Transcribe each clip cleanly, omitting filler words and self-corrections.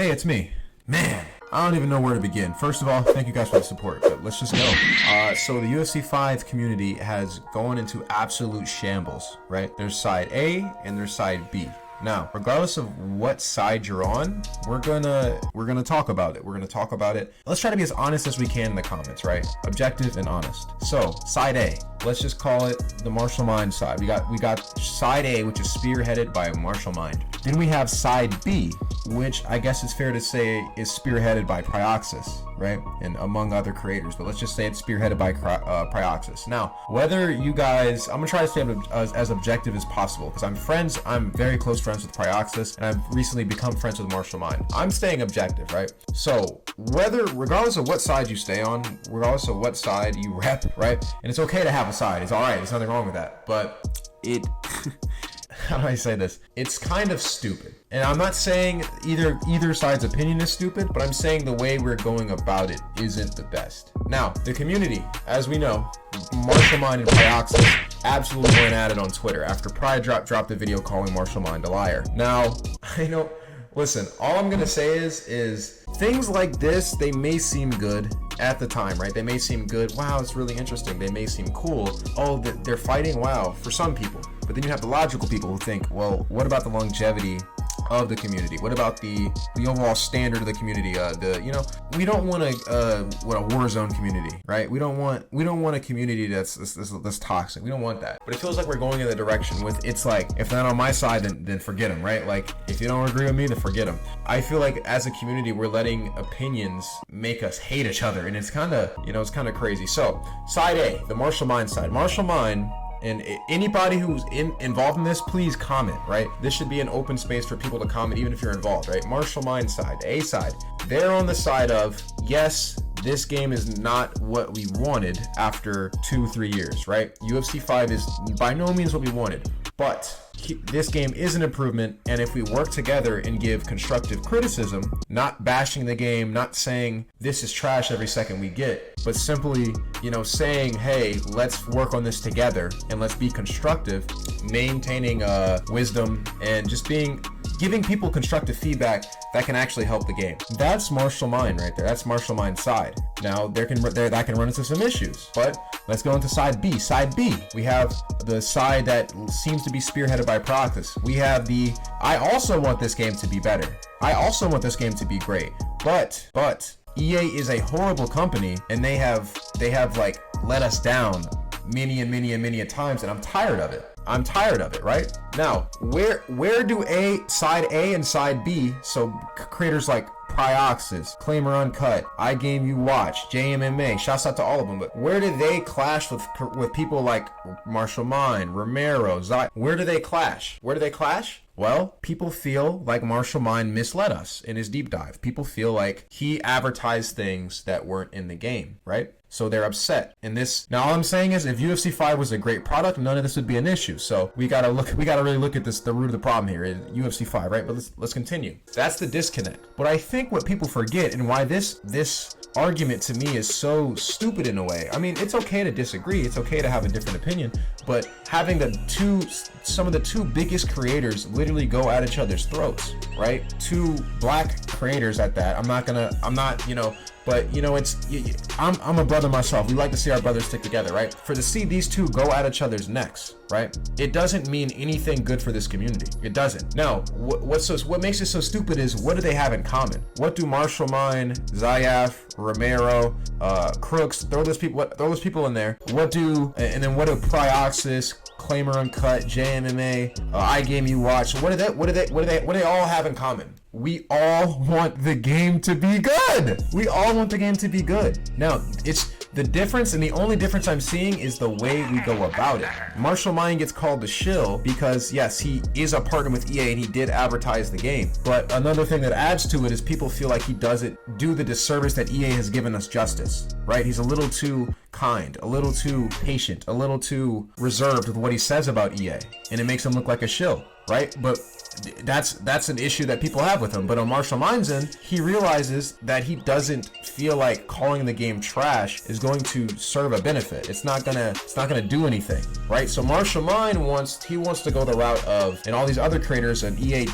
Hey, it's me. Man, I don't even know where to begin. First of all, thank you guys for the support, but let's just go. So the UFC 5 community has gone into absolute shambles, right? There's side A and there's side B. Now, regardless of what side you're on, we're gonna talk about it. We're gonna talk about it. Let's try to be as honest as we can in the comments, right? Objective and honest. So, side A, let's just call it the Martial Mind side. We got side A, which is spearheaded by Martial Mind. Then we have side B, which I guess it's fair to say is spearheaded by Pryoxis, right? And among other creators, but let's just say it's spearheaded by Pryoxis. Now, whether you guys, I'm gonna try to stay as objective as possible because I'm very close friends with Pryoxis, and I've recently become friends with Martial Mind. I'm staying objective, right? So regardless of what side you stay on, regardless of what side you rep, right? And it's okay to have a side. It's all right. There's nothing wrong with that. But how do I say this? It's kind of stupid. And I'm not saying either side's opinion is stupid, but I'm saying the way we're going about it isn't the best. Now, the community, as we know, Martial Mind and Pryoxis absolutely went at it on Twitter after Pry dropped a video calling Martial Mind a liar. Now, I know, listen, all I'm gonna say is things like this, they may seem good at the time, right? They may seem good. Wow, it's really interesting. They may seem cool. Oh, they're fighting. Wow, for some people. But then you have the logical people who think, well, what about the longevity of the community? What about the overall standard of the community? We don't want a war zone community, right? We don't want a community that's toxic. We don't want that. But it feels like we're going in the direction with, it's like, if they're not on my side, then forget them, right? Like, if you don't agree with me, then forget them. I feel like as a community, we're letting opinions make us hate each other, and it's kind of crazy. So, side A, the Martial Mind side. Martial Mind, and anybody who's involved in this, please comment, right? This should be an open space for people to comment, even if you're involved, right? Martial Mind side, A side, they're on the side of, yes, this game is not what we wanted after 2-3 years, right? UFC 5 is by no means what we wanted, but this game is an improvement, and if we work together and give constructive criticism, not bashing the game, not saying this is trash every second we get, but simply, saying, hey, let's work on this together and let's be constructive, maintaining wisdom and just giving people constructive feedback that can actually help the game. That's Martial Mind right there. That's Martial Mind side. Now, that can run into some issues, but let's go into side B. Side B, we have the side that seems to be spearheaded by Pryoxis. We have I also want this game to be better. I also want this game to be great, but EA is a horrible company, and they have like let us down many a times, and I'm tired of it. Right? Now, where do side A and side B, so creators like Pryoxis, Claimer Uncut, iGame You Watch, JMMA, shouts out to all of them, but where do they clash with people like Martial Mind, Romero, Zai? Where do they clash? Well, people feel like Martial Mind misled us in his deep dive. People feel like he advertised things that weren't in the game, right? So they're upset. Now all I'm saying is, if UFC 5 was a great product, none of this would be an issue. So we gotta really look at this, the root of the problem here is UFC 5, right? But let's continue. That's the disconnect. But I think what people forget, and why this argument to me is so stupid in a way. I mean, it's okay to disagree, it's okay to have a different opinion, but having some of the two biggest creators literally go at each other's throats, right? Two black creators at that. But I'm a brother myself. We like to see our brothers stick together, right? To see these two go at each other's necks, right? It doesn't mean anything good for this community. It doesn't. Now, what makes it so stupid is, what do they have in common? What do Martial Mind, Zayaf, Romero, Crooks, throw those people in there. What do Pryoxis, Claimer Uncut, JMMA, iGame You Watch? What do they all have in common? We all want the game to be good. Now, it's the difference, and the only difference I'm seeing is the way we go about it. Martial Mind gets called the shill because, yes, he is a partner with EA and he did advertise the game. But another thing that adds to it is people feel like he doesn't do the disservice that EA has given us justice, right? He's a little too kind, a little too patient, a little too reserved with what he says about EA, and it makes him look like a shill. right? But that's an issue that people have with him. But on Marshall Mind's end, he realizes that he doesn't feel like calling the game trash is going to serve a benefit. It's not gonna do anything, right? So Marshall Mind wants to go the route of, and all these other creators and EA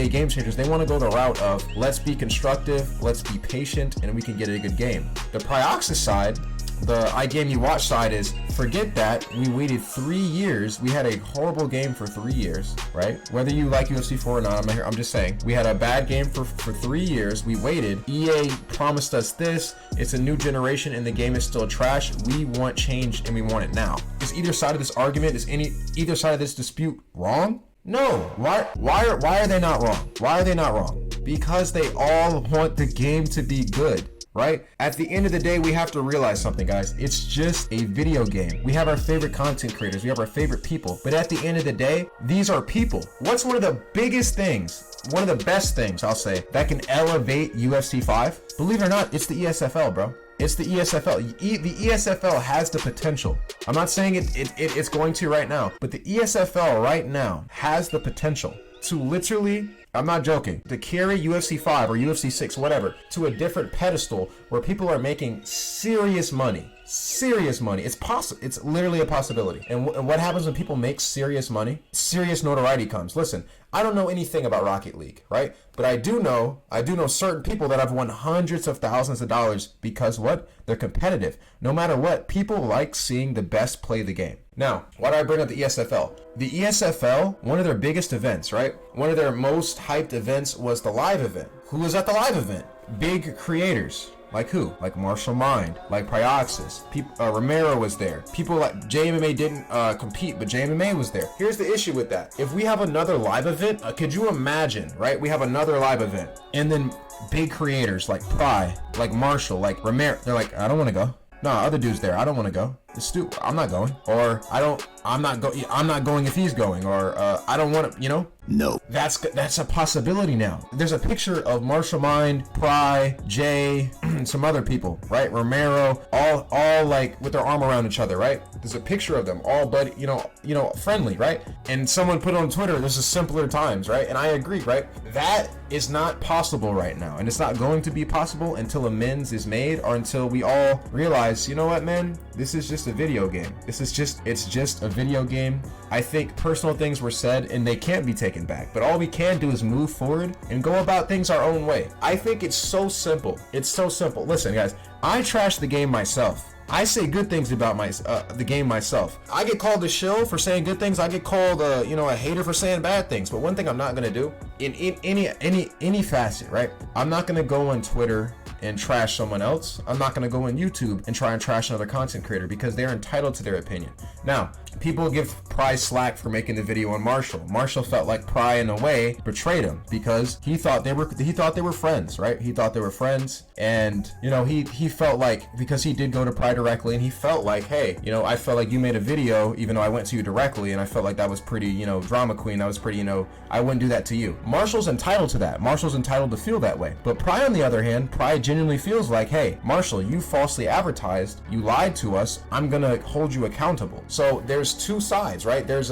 game changers, they want to go the route of, let's be constructive, let's be patient, and we can get a good game. The Pryoxis side, the iGameYouWatch side, is forget that. We waited 3 years. We had a horrible game for 3 years, right? Whether you like UFC 4 or not, I'm just saying. We had a bad game for 3 years. We waited. EA promised us this. It's a new generation and the game is still trash. We want change and we want it now. Is either side of this argument, either side of this dispute wrong? No. Why are they not wrong? Why are they not wrong? Because they all want the game to be good. Right? At the end of the day, we have to realize something, guys. It's just a video game. We have our favorite content creators. We have our favorite people. But at the end of the day, these are people. What's one of the biggest things, one of the best things, I'll say, that can elevate UFC 5? Believe it or not, it's the ESFL, bro. It's the ESFL. The ESFL has the potential. I'm not saying it's going to right now, but the ESFL right now has the potential to literally, I'm not joking, to carry UFC 5 or UFC 6, whatever, to a different pedestal where people are making serious money. Serious money. It's possible. It's literally a possibility. And what happens when people make serious money? Serious notoriety comes. Listen, I don't know anything about Rocket League, right? But I do know certain people that have won hundreds of thousands of dollars because what? They're competitive. No matter what, people like seeing the best play the game. Now, why do I bring up the ESFL? The ESFL, one of their biggest events, right? One of their most hyped events was the live event. Who was at the live event? Big creators. Like who? Like Marshall Mind, like Pryoxis. Romero was there. People like JMMA didn't compete, but JMMA was there. Here's the issue with that. If we have another live event, could you imagine, right? We have another live event, and then big creators like Pry, like Marshall, like Romero, they're like, I don't want to go. No, other dude's there. I don't want to go. It's stupid. I'm not going. Or I'm not going if he's going. Or I don't want to, No. That's a possibility now. There's a picture of Marshall Mind, Pry, Jay, some other people, right? Romero, all like with their arm around each other, right? There's a picture of them, all buddy, friendly, right? And someone put on Twitter, this is simpler times, right? And I agree, right? That is not possible right now. And it's not going to be possible until amends is made or until we all realize, you know what, man? This is just a video game. It's just a video game. I think personal things were said and they can't be taken back, but all we can do is move forward and go about things our own way. I think it's so simple. It's so simple. Listen, guys, I trash the game myself. I say good things about the game myself. I get called a shill for saying good things. I get called a hater for saying bad things. But one thing I'm not gonna do in any facet, right? I'm not gonna go on Twitter and trash someone else. I'm not gonna go on YouTube and try and trash another content creator because they're entitled to their opinion. Now, people give Pry slack for making the video on Marshall. Marshall felt like Pry in a way betrayed him because he thought they were friends, right? He thought they were friends, and he felt like because he did go to Pry directly, and he felt like, hey, I felt like you made a video even though I went to you directly, and I felt like that was pretty, drama queen. That was pretty, I wouldn't do that to you. Marshall's entitled to that. Marshall's entitled to feel that way. But Pry, on the other hand, Pry genuinely feels like, hey, Marshall, you falsely advertised, you lied to us, I'm gonna hold you accountable. So there's two sides, right? There's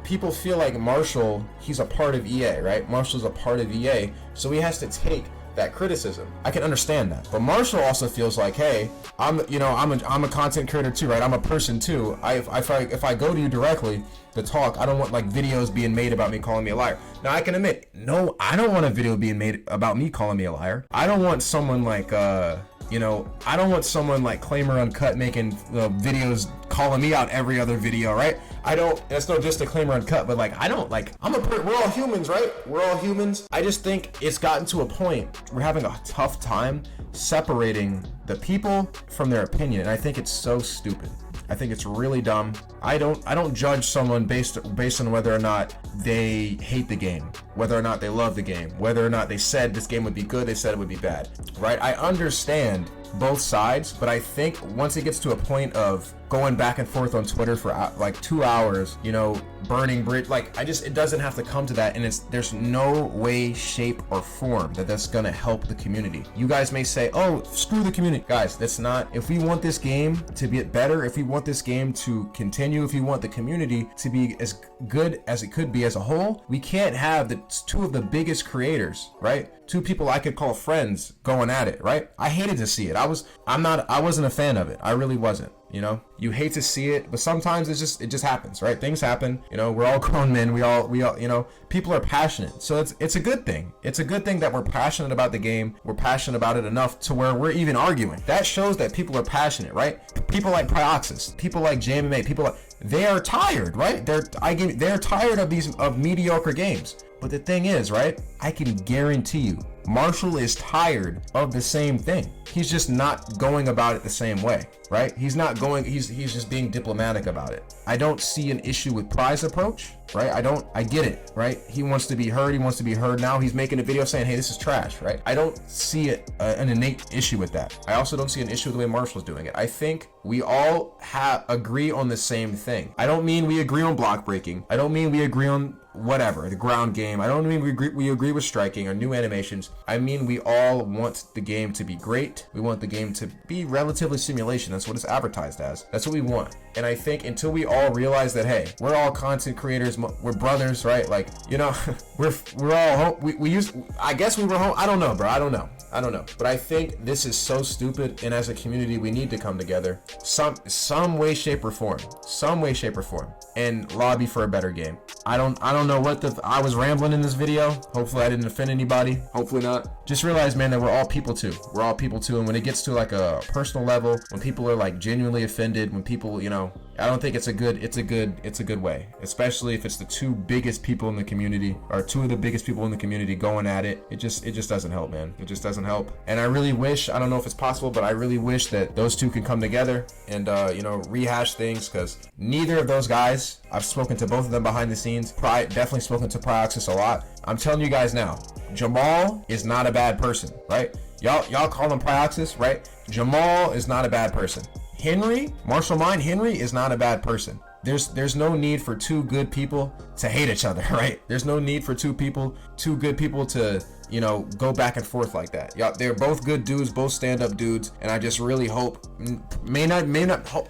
people feel like Marshall, he's a part of EA, right? Marshall's a part of EA, so he has to take that criticism. I can understand that. But Marshall also feels like, hey, I'm a content creator too, right? I'm a person too. If I go to you directly to talk, I don't want like videos being made about me calling me a liar. Now I can admit, no, I don't want a video being made about me calling me a liar. I don't want someone like I don't want someone like Claimer Uncut making videos calling me out every other video, right? That's no just a Claimer Uncut, but we're all humans, right? We're all humans. I just think it's gotten to a point we're having a tough time separating the people from their opinion, and I think it's so stupid. I think it's really dumb. I don't judge someone based on whether or not they hate the game, whether or not they love the game, whether or not they said this game would be good, they said it would be bad, right? I understand both sides, but I think once it gets to a point of going back and forth on Twitter for like 2 hours, burning bridge, it doesn't have to come to that, and there's no way, shape, or form that's gonna help the community. You guys may say, oh, screw the community. Guys, that's not, if we want this game to be better, if we want this game to continue and you, if you want the community to be as good as it could be as a whole, we can't have the two of the biggest creators, right? Two people I could call friends going at it, right? I hated to see it. I wasn't a fan of it. I really wasn't. You know, you hate to see it, but sometimes it just happens, right? Things happen. You know, we're all grown men. We all, you know, people are passionate. So it's a good thing. It's a good thing that we're passionate about the game. We're passionate about it enough to where we're even arguing. That shows that people are passionate, right? People like Pryoxis, people like JMMA, people like, they are tired, right? They're tired of mediocre games. But the thing is, right? I can guarantee you, Marshall is tired of the same thing. He's just not going about it the same way, right? He's just being diplomatic about it. I don't see an issue with Pry's approach, right? I get it, right? He wants to be heard. He wants to be heard now. He's making a video saying, hey, this is trash, right? I don't see an innate issue with that. I also don't see an issue with the way Marshall's doing it. I think we all agree on the same thing. I don't mean we agree on block breaking. I don't mean we agree on whatever, the ground game. I don't mean we agree with striking or new animations. I mean we all want the game to be great. We want the game to be relatively simulation. That's what it's advertised as. That's what we want. And I think until we all realize that, hey, we're all content creators, we're brothers, right? Like, you know, we're all home. I guess we were home. I don't know, bro. I don't know. But I think this is so stupid, and as a community, we need to come together some way, shape, or form, and lobby for a better game. I don't know what I was rambling in this video. Hopefully I didn't offend anybody. Hopefully not. Just realize, man, that we're all people too. And when it gets to like a personal level, when people are like genuinely offended, when people, you know, I don't think it's a good way, especially if it's the two biggest people in the community, or two of the biggest people in the community going at it. It just doesn't help, man. It just doesn't help. And I really wish, I don't know if it's possible, but I really wish that those two can come together and, you know, rehash things, because neither of those guys, I've spoken to both of them behind the scenes. Definitely spoken to Pryoxis a lot. I'm telling you guys now, Jamal is not a bad person, right? Y'all call him Pryoxis, right? Jamal is not a bad person. Henry is not a bad person. There's no need for two good people to hate each other, right? There's no need for two good people to, you know, go back and forth like that. Yeah, they're both good dudes, both stand-up dudes, and I just really hope,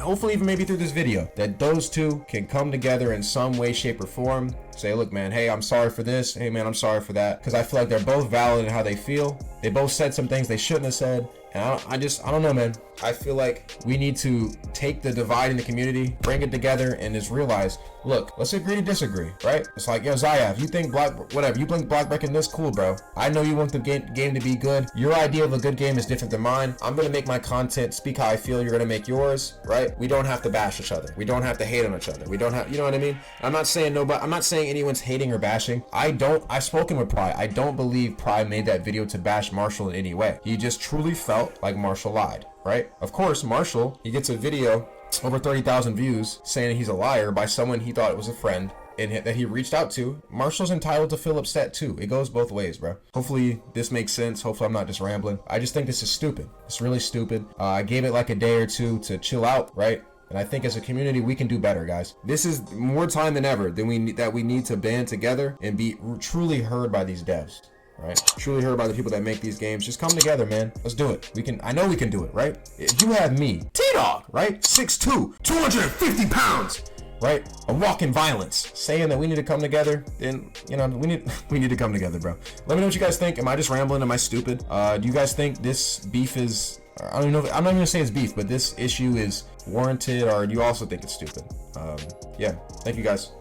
hopefully even maybe through this video, that those two can come together in some way, shape, or form. Say, look, man, hey, I'm sorry for this. Hey, man, I'm sorry for that. Because I feel like they're both valid in how they feel. They both said some things they shouldn't have said. And I don't know, man. I feel like we need to take the divide in the community, bring it together, and just realize, look, let's agree to disagree, right? It's like, yo, Zayav, you think you think block breaking this, cool, bro. I know you want the game to be good. Your idea of a good game is different than mine. I'm gonna make my content speak how I feel. You're gonna make yours, right? We don't have to bash each other. We don't have to hate on each other. We don't have, you know what I mean? I'm not saying anyone's hating or bashing. I've spoken with Pry. I don't believe Pry made that video to bash Marshall in any way. He just truly felt like Marshall lied, right? Of course, Marshall, he gets a video over 30,000 views saying he's a liar by someone he thought was a friend and that he reached out to. Marshall's entitled to feel upset too. It goes both ways, bro. Hopefully this makes sense. Hopefully I'm not just rambling. I just think this is stupid. It's really stupid. I gave it like a day or two to chill out, right? And I think as a community, we can do better, guys. This is more time than ever that we need to band together and be truly heard by these devs, right? Truly heard by the people that make these games. Just come together, man. Let's do it. I know we can do it, right? If you have me, T-Dog, right? 6'2", 250 pounds, right? A walking violence, saying that we need to come together, then, you know, we need to come together, bro. Let me know what you guys think. Am I just rambling? Am I stupid? Do you guys think this beef is, I don't know, I'm not even gonna say it's beef, but this issue is warranted, or do you also think it's stupid? Yeah, thank you guys.